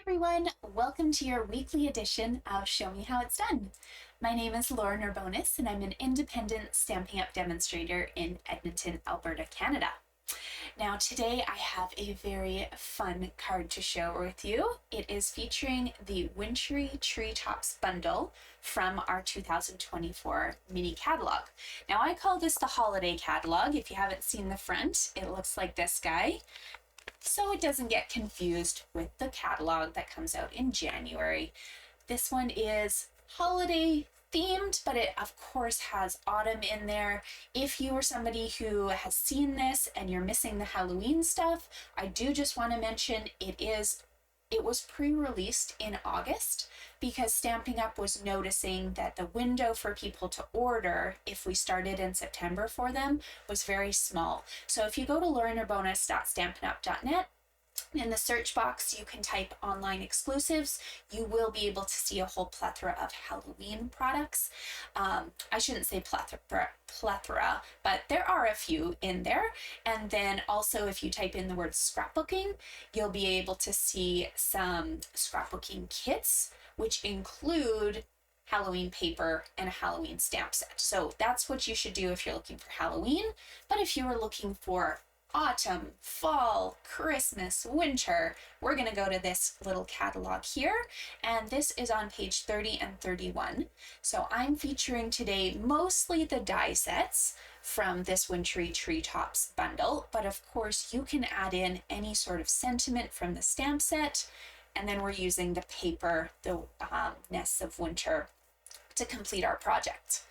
Everyone, welcome to your weekly edition of Show Me How It's Done. My name is Laura Nerbonis and I'm an independent Stampin' Up! Demonstrator in Edmonton, Alberta, Canada. Now today I have a very fun card to share with you. It is featuring the Wintery Treetops bundle from our 2024 mini catalog. Now I call this the holiday catalog. If you haven't seen the front, it looks like this guy, so it doesn't get confused with the catalog that comes out in January. This one is holiday themed, but it of course has autumn in there. If you are somebody who has seen this and you're missing the Halloween stuff, I do just want to mention it was pre-released in August because Stampin' Up! Was noticing that the window for people to order if we started in September for them was very small. So if you go to lauranerbonus.stampinup.net, in the search box, you can type online exclusives. You will be able to see a whole plethora of Halloween products. I shouldn't say plethora, but there are a few in there. And then also if you type in the word scrapbooking, you'll be able to see some scrapbooking kits, which include Halloween paper and a Halloween stamp set. So that's what you should do if you're looking for Halloween. But if you were looking for autumn, fall, Christmas, winter, we're going to go to this little catalog here, and this is on page 30 and 31. So I'm featuring today mostly the die sets from this Wintery Treetops bundle, but of course you can add in any sort of sentiment from the stamp set, and then we're using the paper, the Nests of Winter, to complete our project.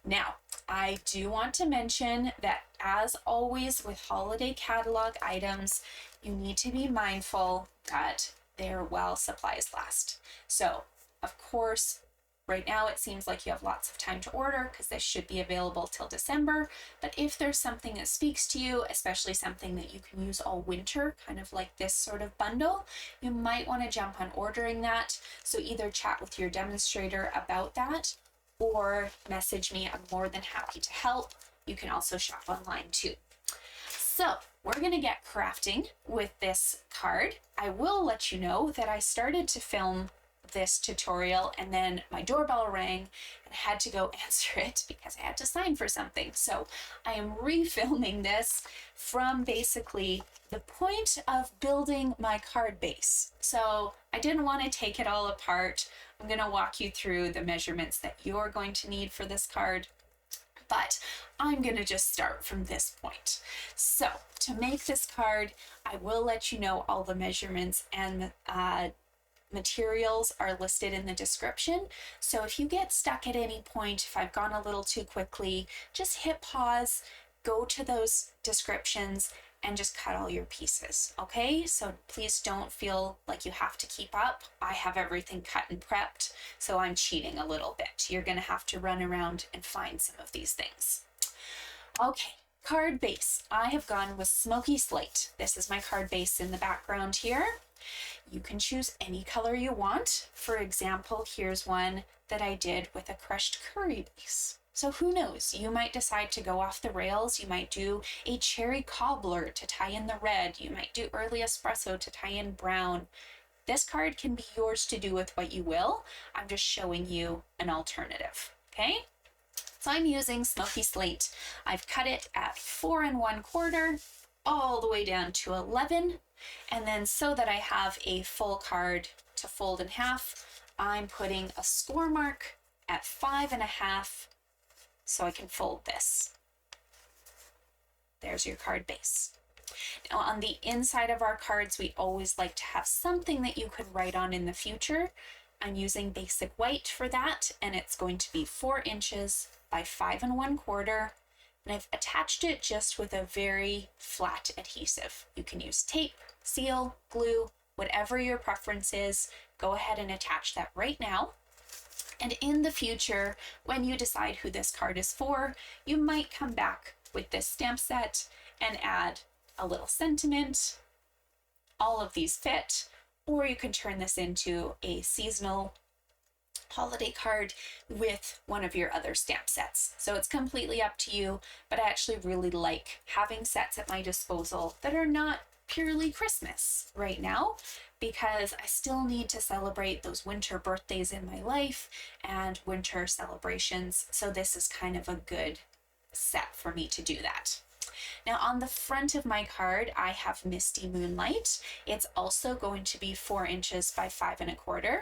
Now, I do want to mention that as always with holiday catalog items, you need to be mindful that they're while supplies last. So, of course, right now it seems like you have lots of time to order because this should be available till December. But if there's something that speaks to you, especially something that you can use all winter, kind of like this sort of bundle, you might want to jump on ordering that. So either chat with your demonstrator about that or message me. I'm more than happy to help. You can also shop online too. So we're going to get crafting with this card. I will let you know that I started to film this tutorial and then my doorbell rang and I had to go answer it because I had to sign for something. So I am refilming this from basically the point of building my card base. So I didn't want to take it all apart. I'm going to walk you through the measurements that you're going to need for this card, but I'm going to just start from this point. So to make this card, I will let you know all the measurements and materials are listed in the description. So if you get stuck at any point, if I've gone a little too quickly, just hit pause, go to those descriptions, and just cut all your pieces, okay? So please don't feel like you have to keep up. I have everything cut and prepped, so I'm cheating a little bit. You're gonna have to run around and find some of these things. Okay, card base. I have gone with Smoky Slate. This is my card base in the background here. You can choose any color you want. For example, here's one that I did with a crushed curry base. So who knows, you might decide to go off the rails. You might do a cherry cobbler to tie in the red. You might do early espresso to tie in brown. This card can be yours to do with what you will. I'm just showing you an alternative, okay? So I'm using Smoky Slate. I've cut it at 4 1/4 all the way down to 11. And then so that I have a full card to fold in half, I'm putting a score mark at 5 1/2 so I can fold this. There's your card base. Now on the inside of our cards, we always like to have something that you could write on in the future. I'm using basic white for that, and it's going to be 4 inches by 5 1/4. And I've attached it just with a very flat adhesive. You can use tape, seal, glue, whatever your preference is. Go ahead and attach that right now. And in the future, when you decide who this card is for, you might come back with this stamp set and add a little sentiment. All of these fit, or you can turn this into a seasonal holiday card with one of your other stamp sets. So it's completely up to you, but I actually really like having sets at my disposal that are not purely Christmas right now because I still need to celebrate those winter birthdays in my life and winter celebrations. So this is kind of a good set for me to do that. Now on the front of my card, I have Misty Moonlight. It's also going to be 4 inches by 5¼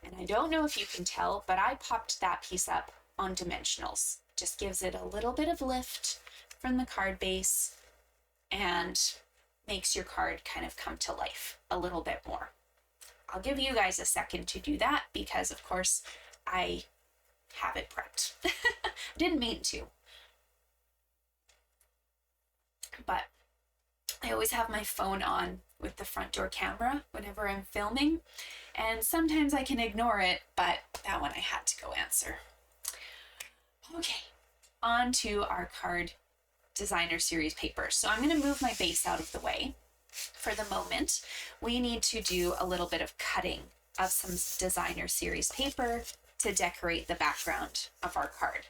And I don't know if you can tell, but I popped that piece up on dimensionals. Just gives it a little bit of lift from the card base and makes your card kind of come to life a little bit more. I'll give you guys a second to do that because of course I have it prepped. Didn't mean to. But I always have my phone on with the front door camera whenever I'm filming, and sometimes I can ignore it, but that one I had to go answer. Okay, on to our card designer series paper. So I'm going to move my base out of the way. For the moment, we need to do a little bit of cutting of some designer series paper to decorate the background of our card.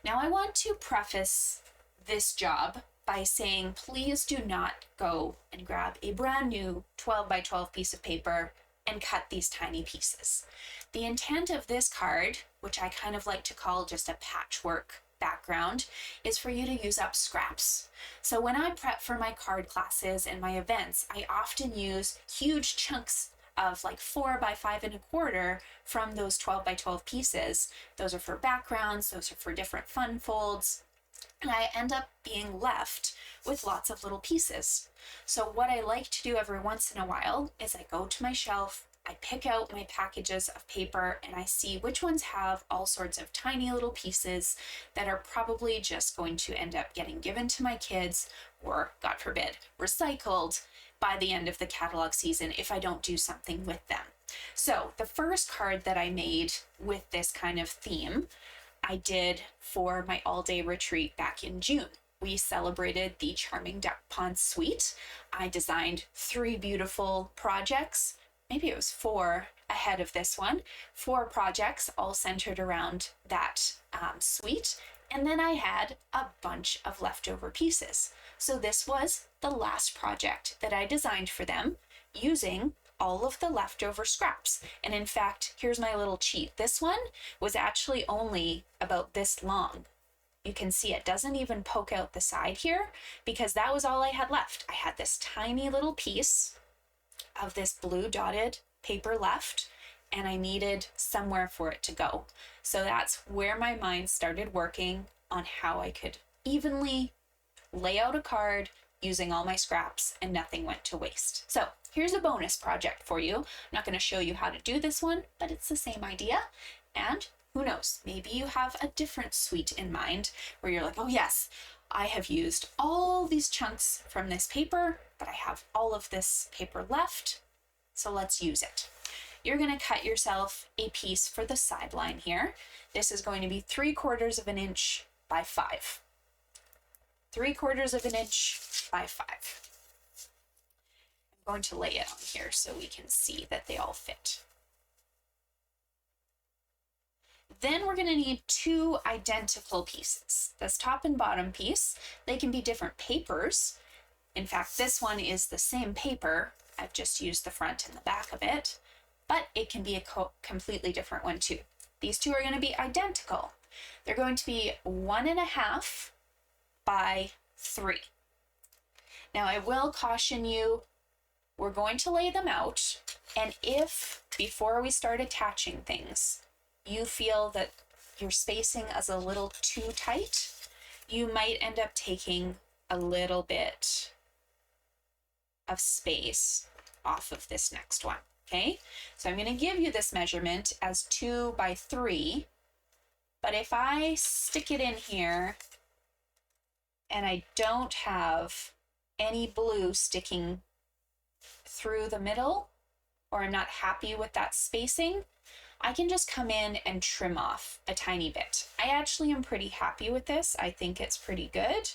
Now I want to preface this job by saying, please do not go and grab a brand new 12 by 12 piece of paper and cut these tiny pieces. The intent of this card, which I kind of like to call just a patchwork background, is for you to use up scraps. So when I prep for my card classes and my events, I often use huge chunks of like 4 by 5¼ from those 12 by 12 pieces. Those are for backgrounds, those are for different fun folds. And I end up being left with lots of little pieces. So what I like to do every once in a while is I go to my shelf, I pick out my packages of paper, and I see which ones have all sorts of tiny little pieces that are probably just going to end up getting given to my kids or, God forbid, recycled by the end of the catalog season if I don't do something with them. So the first card that I made with this kind of theme I did for my all-day retreat back in June. We celebrated the Charming Duck Pond Suite. I designed 3 beautiful projects, maybe it was 4 ahead of this one, 4 projects all centered around that suite. And then I had a bunch of leftover pieces. So this was the last project that I designed for them using all of the leftover scraps. And in fact, here's my little cheat. This one was actually only about this long. You can see it doesn't even poke out the side here because that was all I had left. I had this tiny little piece of this blue dotted paper left, and I needed somewhere for it to go. So that's where my mind started working on how I could evenly lay out a card using all my scraps and nothing went to waste. So here's a bonus project for you. I'm not going to show you how to do this one, but it's the same idea. And who knows, maybe you have a different suite in mind where you're like, oh yes, I have used all these chunks from this paper, but I have all of this paper left, so let's use it. You're going to cut yourself a piece for the sideline here. This is going to be 3/4 inch by 5. 3/4 inch by 5. I'm going to lay it on here so we can see that they all fit. Then we're going to need 2 identical pieces. This top and bottom piece, they can be different papers. In fact, this one is the same paper. I've just used the front and the back of it, but it can be a completely different one too. These 2 are going to be identical. They're going to be 1.5 by 3. Now I will caution you, we're going to lay them out, and if before we start attaching things, you feel that your spacing is a little too tight, you might end up taking a little bit of space off of this next one, okay? So I'm going to give you this measurement as 2 by 3, but if I stick it in here and I don't have any blue sticking through the middle, or I'm not happy with that spacing, I can just come in and trim off a tiny bit. I actually am pretty happy with this. I think it's pretty good.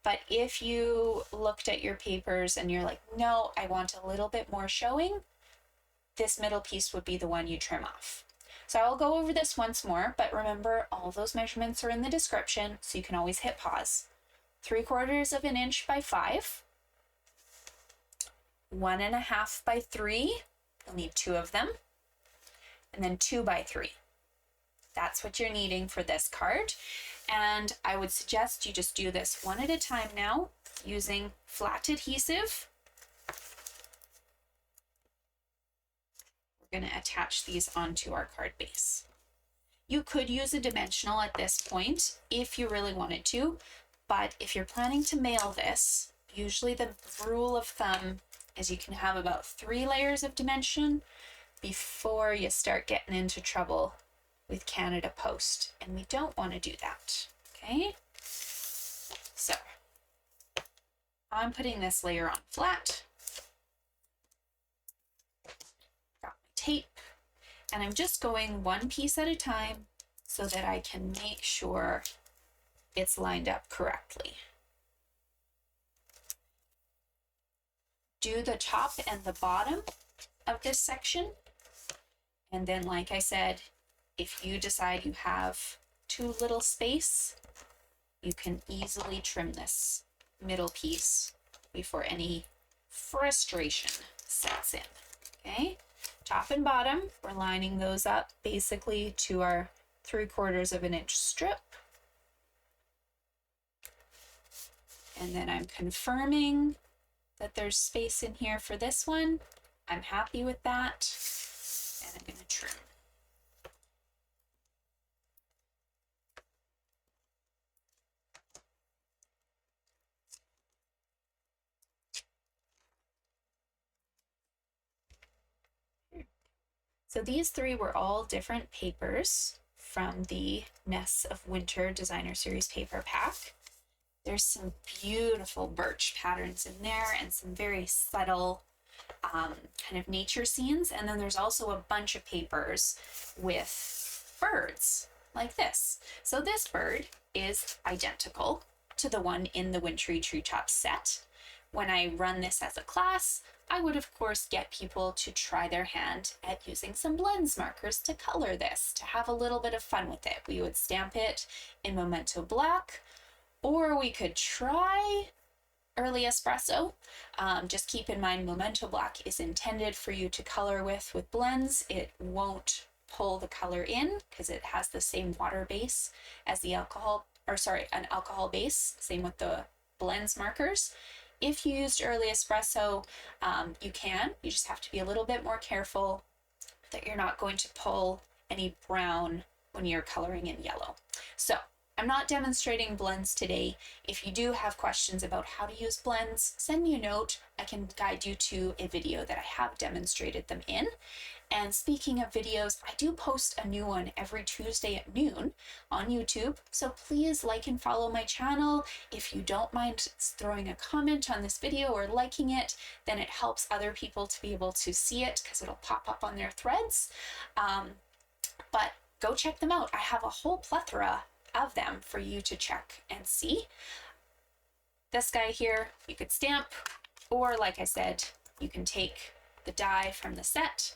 But if you looked at your papers and you're like, no, I want a little bit more showing, this middle piece would be the one you trim off. So I'll go over this once more, but remember all those measurements are in the description, so you can always hit pause. 3/4 inch by 5. 1.5 by 3. You'll need 2 of them. And then 2 by 3. That's what you're needing for this card. And I would suggest you just do this one at a time now using flat adhesive. We're going to attach these onto our card base. You could use a dimensional at this point if you really wanted to, but if you're planning to mail this, usually the rule of thumb is you can have about 3 layers of dimension before you start getting into trouble with Canada Post, and we don't want to do that, okay? So I'm putting this layer on flat. Got my tape, and I'm just going one piece at a time so that I can make sure it's lined up correctly. Do the top and the bottom of this section, and then, like I said, if you decide you have too little space, you can easily trim this middle piece before any frustration sets in, okay? Top and bottom, we're lining those up basically to our 3/4 inch strip. And then I'm confirming that there's space in here for this one. I'm happy with that, and I'm going to trim. So these 3 were all different papers from the Ness of Winter Designer Series paper pack. There's some beautiful birch patterns in there and some very subtle kind of nature scenes. And then there's also a bunch of papers with birds like this. So this bird is identical to the one in the Wintery Treetop set. When I run this as a class, I would of course get people to try their hand at using some blends markers to color this, to have a little bit of fun with it. We would stamp it in Memento Black, or we could try Early Espresso. Just keep in mind Memento Black is intended for you to color with blends. It won't pull the color in because it has the same water base as the alcohol, or sorry, an alcohol base. Same with the blends markers. If you used Early Espresso, you can. You just have to be a little bit more careful that you're not going to pull any brown when you're coloring in yellow. So I'm not demonstrating blends today. If you do have questions about how to use blends, send me a note. I can guide you to a video that I have demonstrated them in. And speaking of videos, I do post a new one every Tuesday at noon on YouTube. So please like and follow my channel. If you don't mind throwing a comment on this video or liking it, then it helps other people to be able to see it because it'll pop up on their threads. But go check them out. I have a whole plethora of them for you to check and see. This guy here, you could stamp, or like I said, you can take the die from the set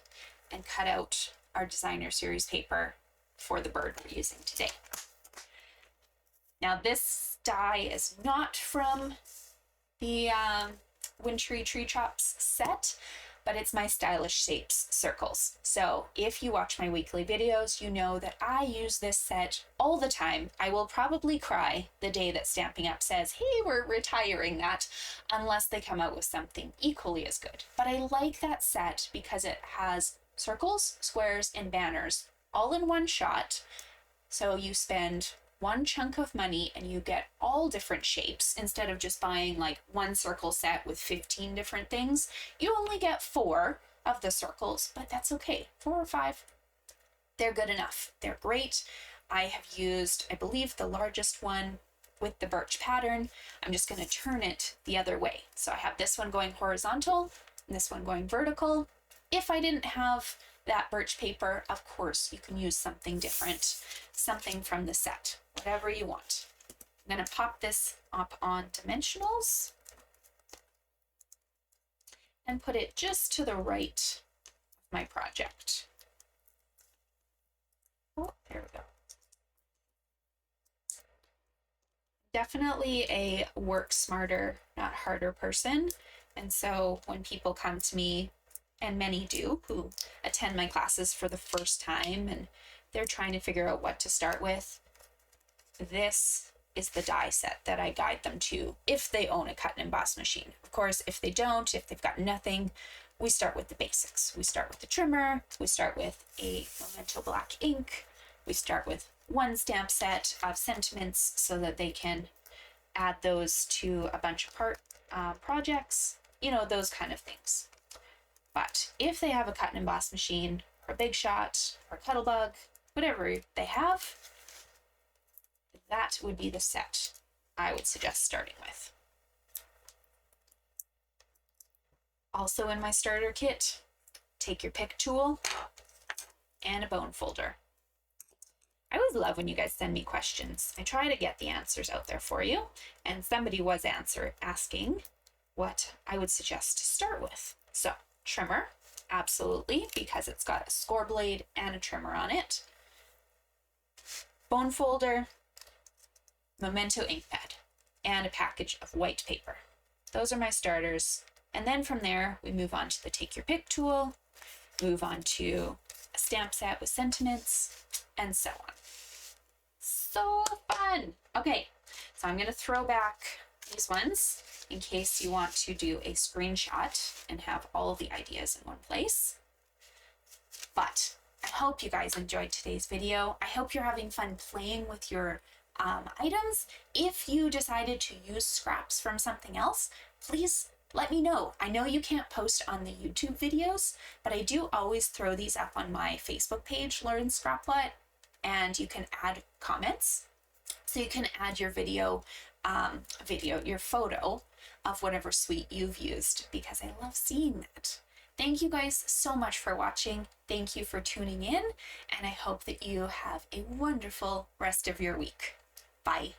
and cut out our designer series paper for the bird we're using today. Now this die is not from the Wintery Treetops set, but it's my Stylish Shapes circles. So if you watch my weekly videos, you know that I use this set all the time. I will probably cry the day that Stampin' Up! Says, hey, we're retiring that, unless they come out with something equally as good. But I like that set because it has circles, squares, and banners all in one shot. So you spend one chunk of money and you get all different shapes instead of just buying like one circle set with 15 different things. You only get 4 of the circles, but that's okay. 4 or 5, they're good enough. They're great. I have used, I believe, the largest one with the birch pattern. I'm just going to turn it the other way. So I have this one going horizontal and this one going vertical. If I didn't have that birch paper, of course, you can use something different, something from the set, whatever you want. I'm going to pop this up on dimensionals and put it just to the right of my project. Oh, there we go. Definitely a work smarter, not harder person. And so when people come to me, and many do, who attend my classes for the first time and they're trying to figure out what to start with, this is the die set that I guide them to if they own a cut and emboss machine. Of course, if they don't, if they've got nothing, we start with the basics. We start with the trimmer, we start with a Memento black ink, we start with one stamp set of sentiments so that they can add those to a bunch of projects, you know, those kind of things. But if they have a cut and emboss machine or a Big Shot or Catalogue, whatever they have, that would be the set I would suggest starting with. Also in my starter kit, take your pick tool and a bone folder. I always love when you guys send me questions. I try to get the answers out there for you, and somebody was asking what I would suggest to start with. So trimmer, absolutely, because it's got a score blade and a trimmer on it. Bone folder, Memento ink pad, and a package of white paper. Those are my starters. And then from there, we move on to the take your pick tool, move on to a stamp set with sentiments, and so on. So fun. Okay, so I'm going to throw back these ones in case you want to do a screenshot and have all of the ideas in one place. But I hope you guys enjoyed today's video. I hope you're having fun playing with your items. If you decided to use scraps from something else, please let me know. I know you can't post on the YouTube videos, but I do always throw these up on my Facebook page, Lauren Scraplet, and you can add comments. So you can add your your photo of whatever suite you've used, because I love seeing that. Thank you guys so much for watching. Thank you for tuning in, and I hope that you have a wonderful rest of your week. Bye.